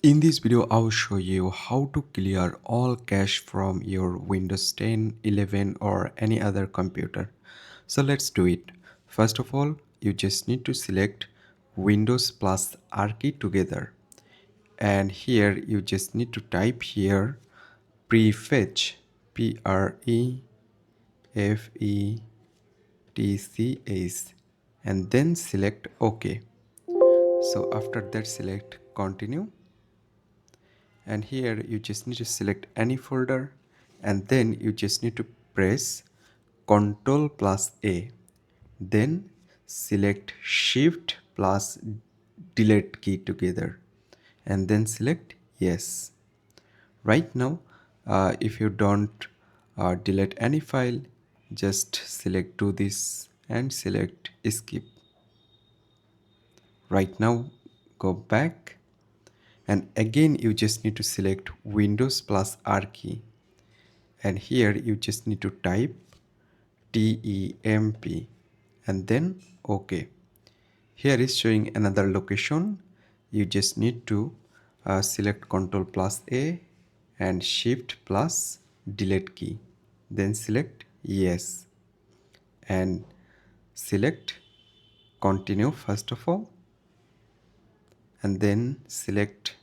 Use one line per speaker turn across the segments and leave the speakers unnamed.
In this video, I will show you how to clear all cache from your Windows 10, 11 or any other computer. So let's do it. First of all, you just need to select Windows plus R key together. And here you just need to type here prefetch, Prefetch, and then select OK. So after that, select continue, and here you just need to select any folder, and then you just need to press Ctrl plus A, then select Shift plus delete key together, and then select yes. Right now, if you don't delete any file, just select do this and select skip. Right now, go back, and again you just need to select Windows plus R key, and here you just need to type temp and then OK. Here is showing another location. You just need to select Ctrl plus A and Shift plus delete key, then select yes and select continue first of all, and then select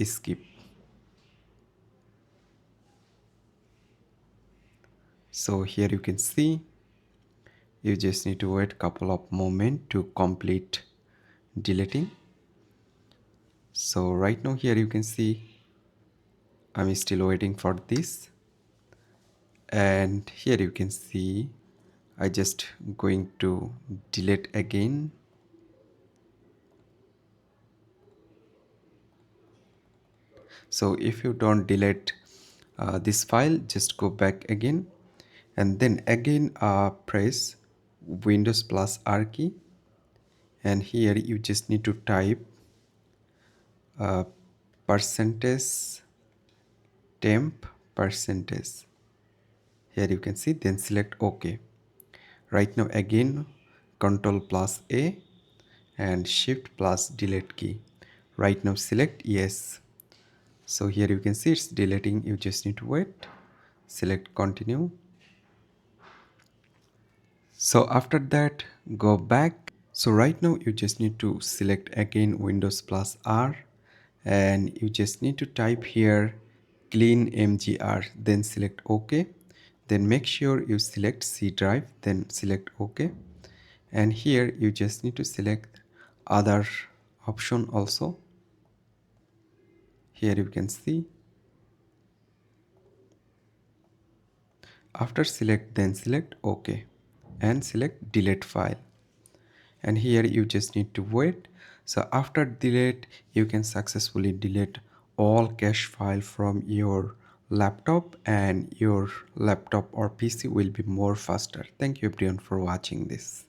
skip. So here you can see you just need to wait a couple of moments to complete deleting. So right now here you can see I'm still waiting for this, and here you can see I just going to delete again. So if you don't delete this file, just go back again, and then again press Windows plus R key, and here you just need to type percentage temp percentage. Here you can see, then select OK. Right now again Ctrl plus A and Shift plus delete key. Right now select yes. So here you can see it's deleting. You just need to wait, select continue. So after that, go back. So right now you just need to select again Windows plus R, and you just need to type here clean mgr, then select OK. Then make sure you select C drive, then select OK. And here you just need to select other option also. Here you can see, after select, then select OK and select delete file, and here you just need to wait. So after delete, you can successfully delete all cache file from your laptop, and your laptop or PC will be more faster. Thank you everyone for watching this.